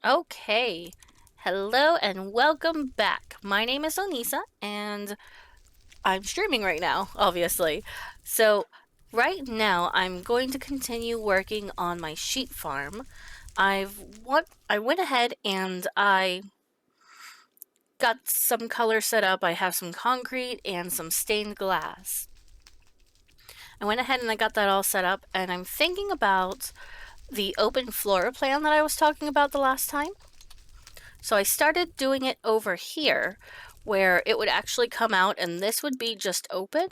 Okay. Hello and welcome back. My name is Onisa and I'm streaming right now, obviously. So, right now I'm going to continue working on my sheep farm. I went ahead and I got some color set up. I have some concrete and some stained glass. I went ahead and I got that all set up and I'm thinking about the open floor plan that I was talking about the last time. So I started doing it over here where it would actually come out and this would be just open.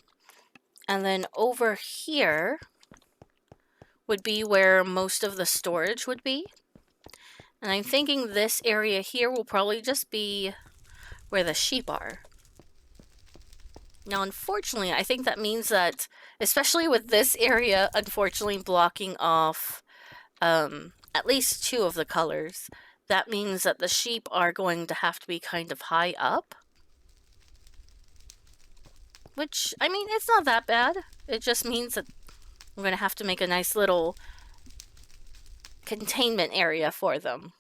And then over here would be where most of the storage would be. And I'm thinking this area here will probably just be where the sheep are. Now, unfortunately, I think that means that, especially with this area, unfortunately blocking off at least two of the colors, that means that the sheep are going to have to be kind of high up. Which, I mean, it's not that bad. It just means that I'm going to have to make a nice little containment area for them.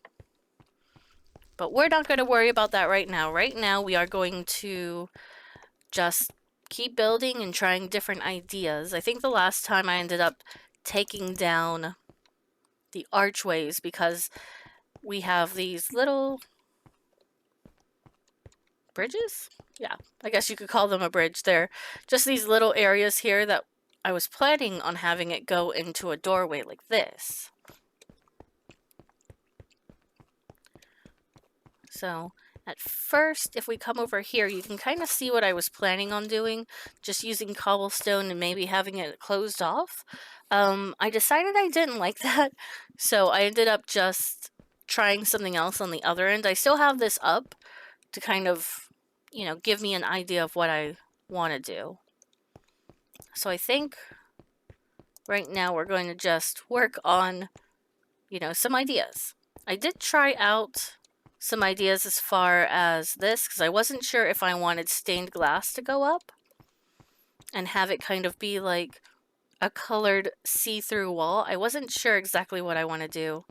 But we're not going to worry about that right now. Right now, we are going to just keep building and trying different ideas. I think the last time I ended up taking down the archways because we have these little bridges? Yeah, I guess you could call them a bridge. They're just these little areas here that I was planning on having it go into a doorway like this. So at first, if we come over here, you can kind of see what I was planning on doing, just using cobblestone and maybe having it closed off. I decided I didn't like that, so I ended up just trying something else on the other end. I still have this up to kind of, give me an idea of what I want to do. So I think right now we're going to just work on, some ideas. I did try out some ideas as far as this because I wasn't sure if I wanted stained glass to go up and have it kind of be like a colored see-through wall. I wasn't sure exactly what I want to do,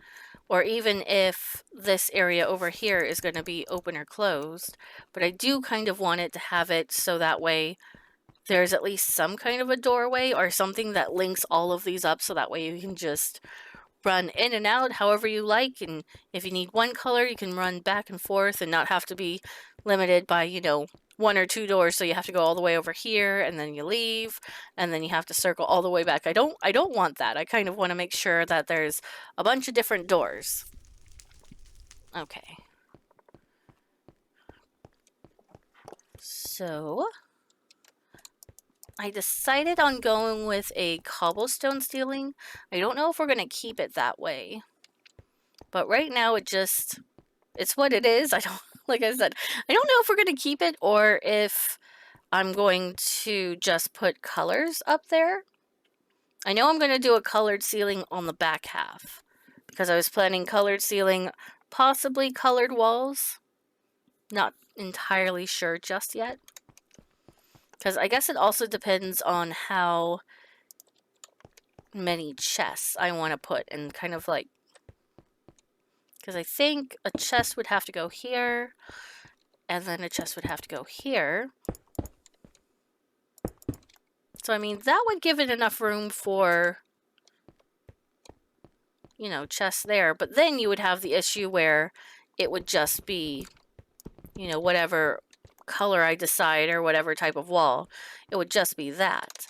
or even if this area over here is going to be open or closed, but I do kind of want it to have it so that way there's at least some kind of a doorway or something that links all of these up so that way you can just run in and out however you like, and if you need one color you can run back and forth and not have to be limited by one or two doors, so you have to go all the way over here and then you leave and then you have to circle all the way back. I don't want that. I kind of want to make sure that there's a bunch of different doors. Okay, so I decided on going with a cobblestone ceiling. I don't know if we're going to keep it that way, but right now it's what it is. I don't, like I said, I don't know if we're going to keep it or if I'm going to just put colors up there. I know I'm going to do a colored ceiling on the back half because I was planning colored ceiling, possibly colored walls. Not entirely sure just yet. Because I guess it also depends on how many chests I want to put and kind of like, because I think a chest would have to go here and then a chest would have to go here. So I mean that would give it enough room for chests there, but then you would have the issue where it would just be whatever color I decide or whatever type of wall, it would just be that.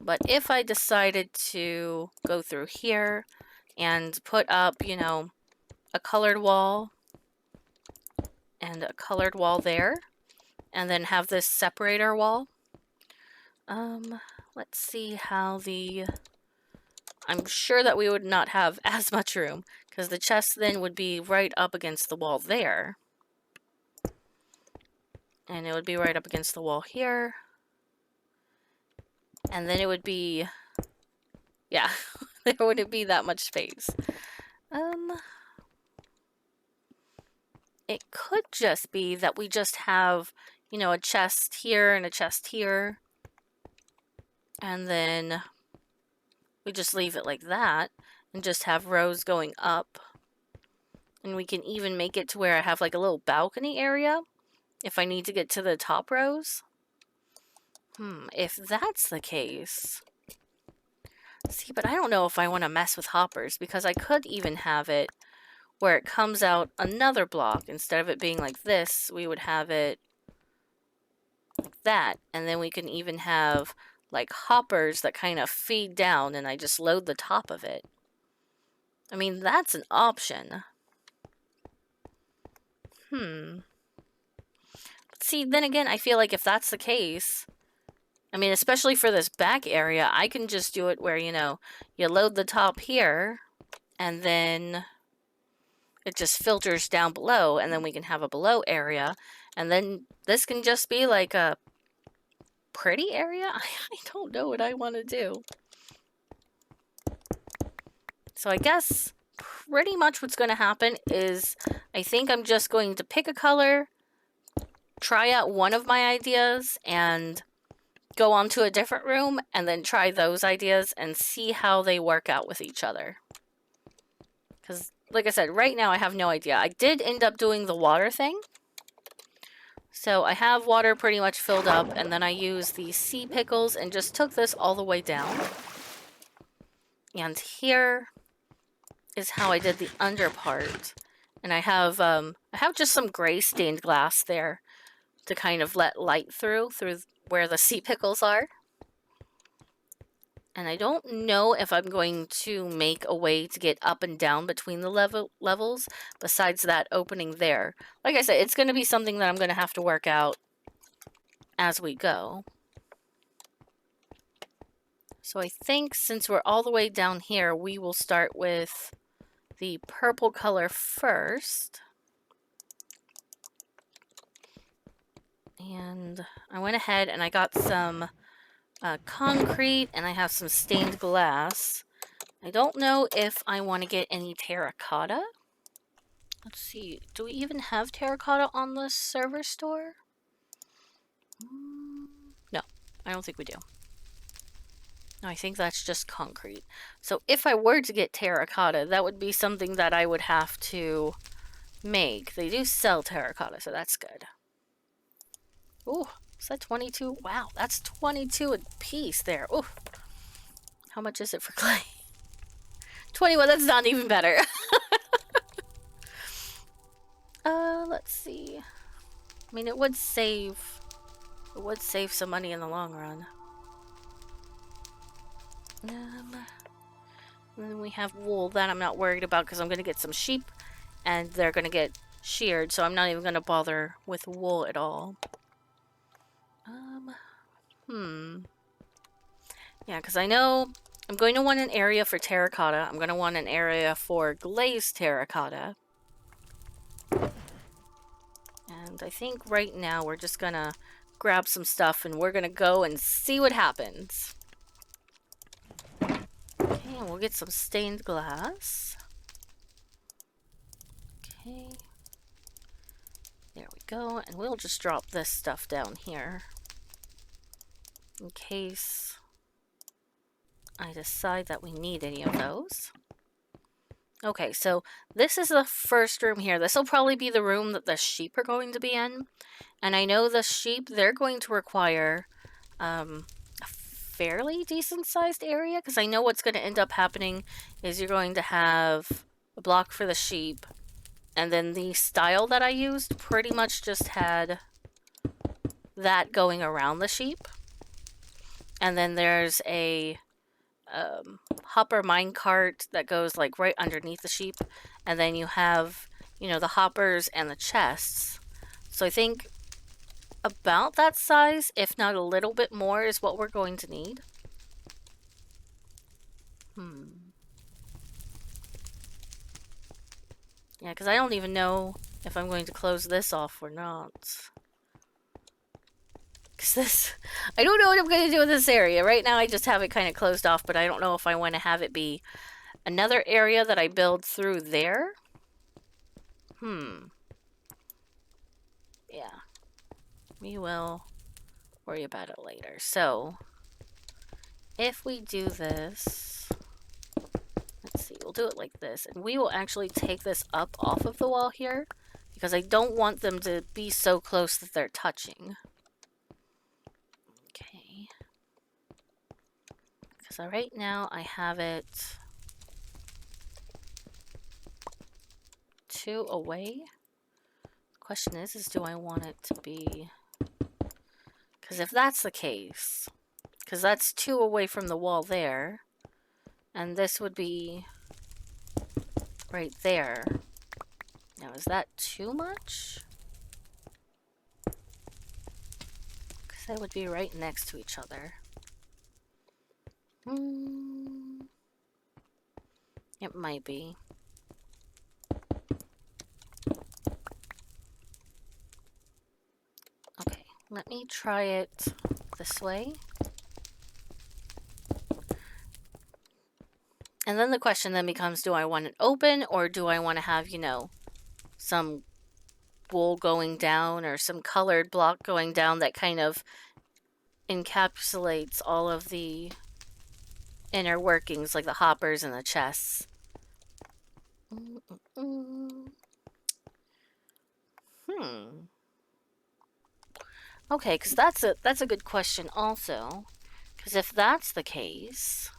But if I decided to go through here and put up, a colored wall and a colored wall there, and then have this separator wall, let's see how I'm sure that we would not have as much room, because the chest then would be right up against the wall there. And it would be right up against the wall here. And then it would be, yeah, there wouldn't be that much space. It could just be that we just have, a chest here and a chest here. And then we just leave it like that. and just have rows going up. And we can even make it to where I have like a little balcony area if I need to get to the top rows. If that's the case... See, but I don't know if I want to mess with hoppers, because I could even have it where it comes out another block. Instead of it being like this, we would have it like that. And then we can even have like hoppers that kind of feed down, and I just load the top of it. I mean, that's an option. But see, then again, I feel like if that's the case, I mean, especially for this back area, I can just do it where, you know, you load the top here, and then it just filters down below, and then we can have a below area, and then this can just be like a pretty area? I don't know what I want to do. So I guess pretty much what's going to happen is I think I'm just going to pick a color, try out one of my ideas, and go on to a different room, and then try those ideas and see how they work out with each other. Because, like I said, right now I have no idea. I did end up doing the water thing. So I have water pretty much filled up, and then I used the sea pickles and just took this all the way down. And here is how I did the under part. And I have just some gray stained glass there to kind of let light through where the sea pickles are. And I don't know if I'm going to make a way to get up and down between the levels besides that opening there. Like I said, it's going to be something that I'm going to have to work out as we go. So I think since we're all the way down here, we will start with the purple color first. And I went ahead and I got some concrete, and I have some stained glass. I don't know if I want to get any terracotta. Let's see. Do we even have terracotta on the server store? No, I don't think we do. No, I think that's just concrete. So if I were to get terracotta, that would be something that I would have to make. They do sell terracotta, so that's good. Ooh, is that 22? Wow, that's 22 a piece there. Ooh. How much is it for clay? 21, that's not even better. Let's see. I mean, it would save some money in the long run. And then we have wool. That I'm not worried about because I'm going to get some sheep and they're going to get sheared, so I'm not even going to bother with wool at all. Yeah, because I know I'm going to want an area for terracotta. I'm going to want an area for glazed terracotta. And I think right now we're just going to grab some stuff and we're going to go and see what happens. Okay, and we'll get some stained glass. Okay. There we go. And we'll just drop this stuff down here in case I decide that we need any of those. Okay, so this is the first room here. This will probably be the room that the sheep are going to be in. And I know the sheep, they're going to require a fairly decent-sized area, because I know what's going to end up happening is you're going to have a block for the sheep, and then the style that I used pretty much just had that going around the sheep. And then there's a hopper minecart that goes like right underneath the sheep, and then you have, you know, the hoppers and the chests. So I think about that size, if not a little bit more, is what we're going to need. Yeah, because I don't even know if I'm going to close this off or not. Because this... I don't know what I'm going to do with this area. Right now I just have it kind of closed off, but I don't know if I want to have it be another area that I build through there. Yeah. We will worry about it later. So, if we do this... Let's see, we'll do it like this, and we will actually take this up off of the wall here, because I don't want them to be so close that they're touching. Okay. So right now I have it 2 away. The question is do I want it to be... Because if that's the case, because that's 2 away from the wall there, and this would be right there. Now, is that too much? Because they would be right next to each other. It might be. Okay, let me try it this way. And then the question then becomes, do I want it open, or do I want to have, you know, some wool going down or some colored block going down that kind of encapsulates all of the inner workings, like the hoppers and the chests. Okay, because that's a good question also. Because if that's the case,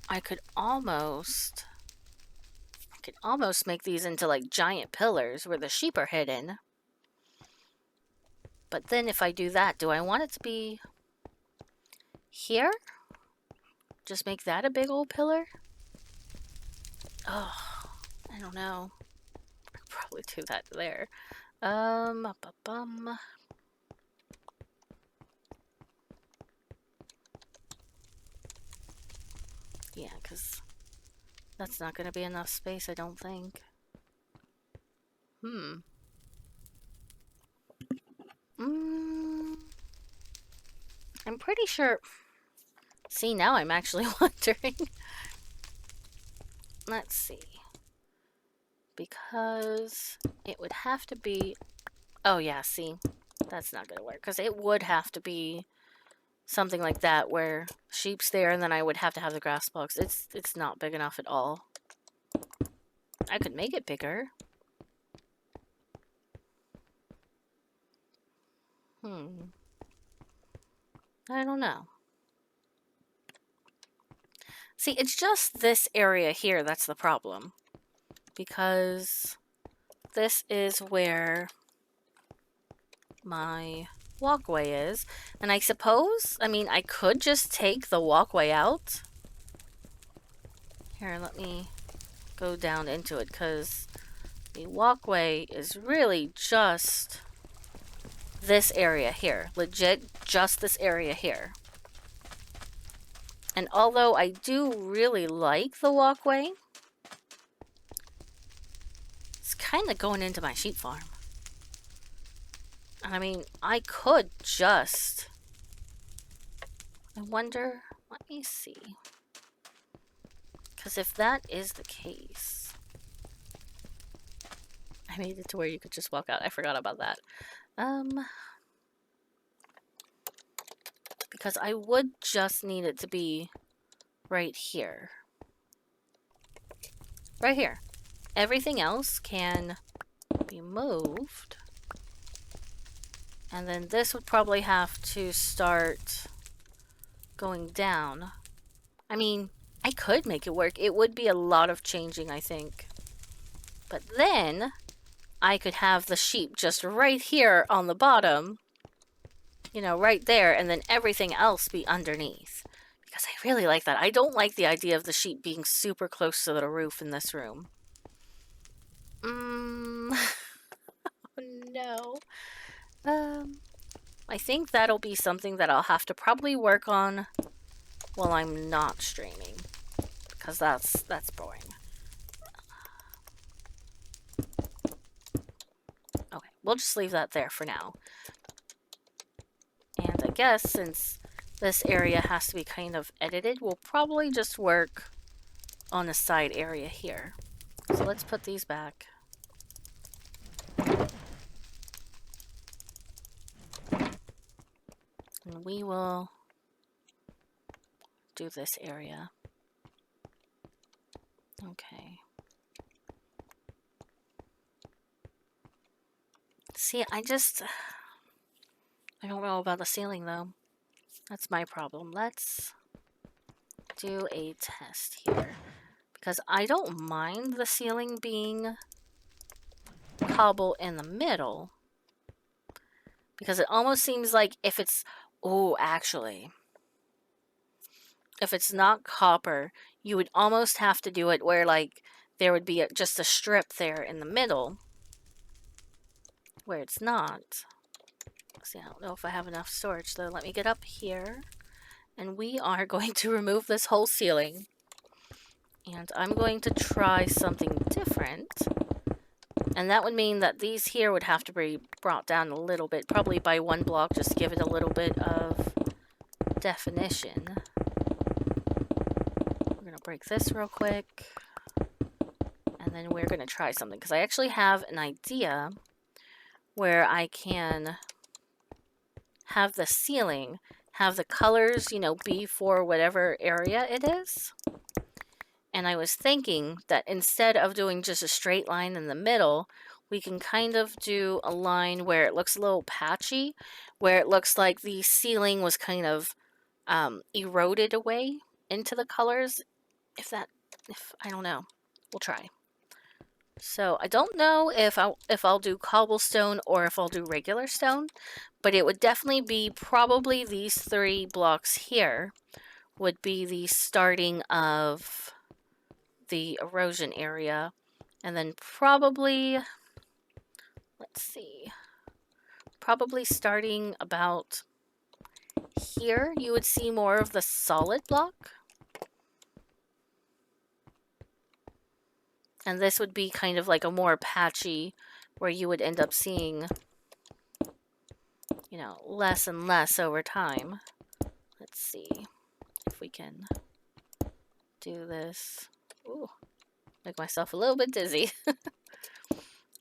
I could almost make these into like giant pillars where the sheep are hidden. But then if I do that, do I want it to be here? Just make that a big old pillar? Oh, I don't know. I'll probably do that there. Yeah, because that's not going to be enough space, I don't think. I'm pretty sure... See, now I'm actually wondering. Let's see. Because it would have to be... Oh, yeah, see. That's not going to work. Because it would have to be something like that where sheep's there and then I would have to have the grass blocks. It's not big enough at all. I could make it bigger. I don't know. See, it's just this area here that's the problem. Because this is where my walkway is. And I suppose, I mean, I could just take the walkway out. Here, let me go down into it, because the walkway is really just this area here. Legit, just this area here. And although I do really like the walkway, it's kind of going into my sheep farm. I mean, I could just... I wonder... Let me see. Because if that is the case... I made it to where you could just walk out. I forgot about that. Because I would just need it to be right here. Right here. Everything else can be moved. And then this would probably have to start going down. I mean, I could make it work. It would be a lot of changing, I think. But then I could have the sheep just right here on the bottom. You know, right there, and then everything else be underneath. Because I really like that. I don't like the idea of the sheep being super close to the roof in this room. Oh no. I think that'll be something that I'll have to probably work on while I'm not streaming. Because that's boring. Okay, we'll just leave that there for now. And I guess since this area has to be kind of edited, we'll probably just work on the side area here. So let's put these back. And we will do this area. Okay. See, I don't know about the ceiling though. That's my problem. Let's do a test here. Because I don't mind the ceiling being cobble in the middle. Because it almost seems like if it's... Oh, actually. If it's not copper, you would almost have to do it where, like, there would be just a strip there in the middle. Where it's not. See, I don't know if I have enough storage, though. Let me get up here. And we are going to remove this whole ceiling. And I'm going to try something different. And that would mean that these here would have to be brought down a little bit. Probably by one block, just to give it a little bit of definition. We're going to break this real quick. And then we're going to try something. Because I actually have an idea where I can have the ceiling, have the colors, you know, be for whatever area it is. And I was thinking that instead of doing just a straight line in the middle, we can kind of do a line where it looks a little patchy, where it looks like the ceiling was kind of eroded away into the colors. If I don't know, we'll try. So I don't know if I'll do cobblestone or if I'll do regular stone, but it would definitely be probably these 3 blocks here would be the starting of the erosion area, and then probably, let's see, probably starting about here you would see more of the solid block, and this would be kind of like a more patchy where you would end up seeing, you know, less and less over time. Let's see if we can do this. Ooh, make myself a little bit dizzy.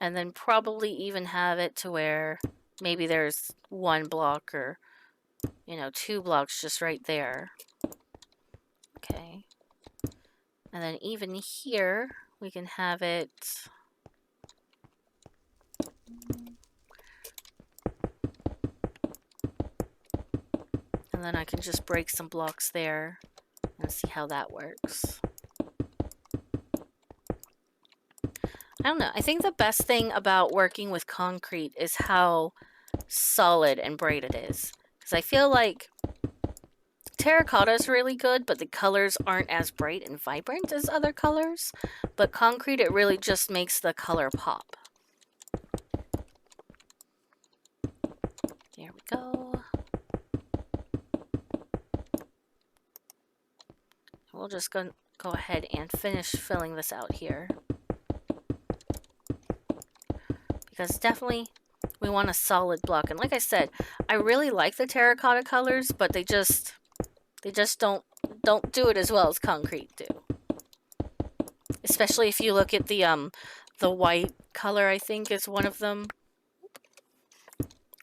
And then probably even have it to where maybe there's 1 block or, you know, 2 blocks just right there. Okay. And then even here, we can have it... And then I can just break some blocks there and see how that works. I don't know. I think the best thing about working with concrete is how solid and bright it is. Because I feel like terracotta is really good, but the colors aren't as bright and vibrant as other colors. But concrete, it really just makes the color pop. There we go. We'll just go ahead and finish filling this out here. Because definitely we want a solid block. And like I said, I really like the terracotta colors, but they just don't do it as well as concrete do. Especially if you look at the white color, I think is one of them.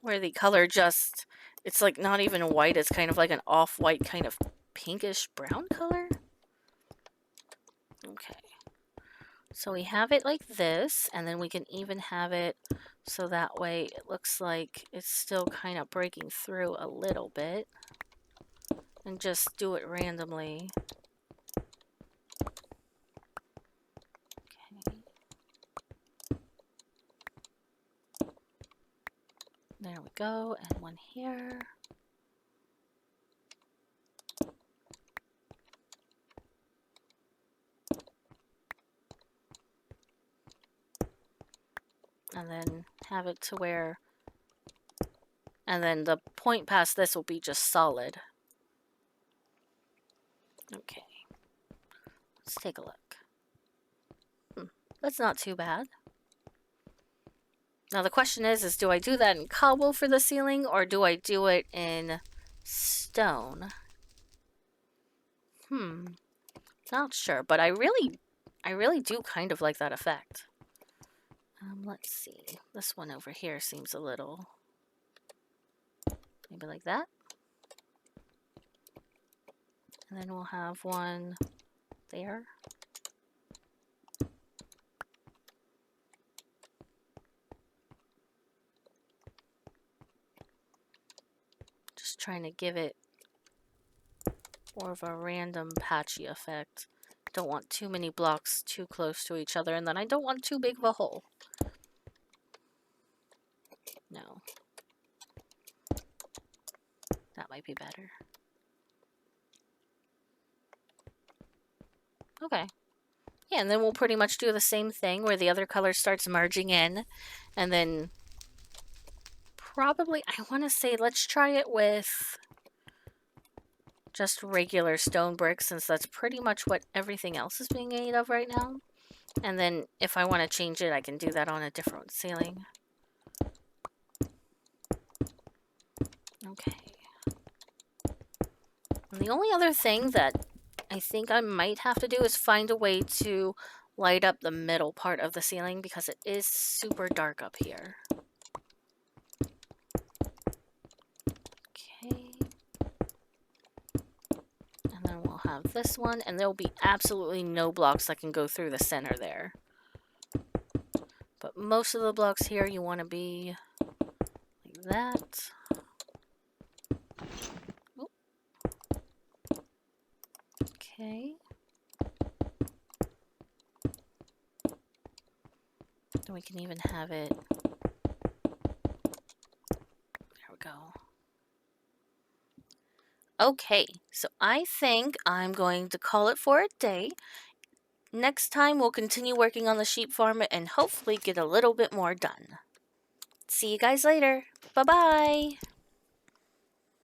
Where the color just, it's like not even white, it's kind of like an off-white kind of pinkish brown color. Okay. So we have it like this, and then we can even have it so that way it looks like it's still kind of breaking through a little bit. And just do it randomly. Okay. There we go, and one here. And then have it to where, and then the point past this will be just solid. Okay, let's take a look. That's not too bad. Now the question is do I do that in cobble for the ceiling, or do I do it in stone? Not sure, but I really do kind of like that effect. Let's see. This one over here seems a little... Maybe like that. And then we'll have one there. trying to give it more of a random patchy effect. Don't want too many blocks too close to each other, and then I don't want too big of a hole. No. That might be better. Okay. Yeah, and then we'll pretty much do the same thing where the other color starts merging in, and then probably, I want to say, let's try it with just regular stone bricks, since that's pretty much what everything else is being made of right now. And then if I want to change it, I can do that on a different ceiling. Okay. And the only other thing that I think I might have to do is find a way to light up the middle part of the ceiling, because it is super dark up here. Okay. And then we'll have this one, and there'll be absolutely no blocks that can go through the center there. But most of the blocks here, you want to be like that. Oop. Okay. Then we can even have it. There we go. Okay, so I think I'm going to call it for a day. Next time, we'll continue working on the sheep farm and hopefully get a little bit more done. See you guys later. Bye-bye.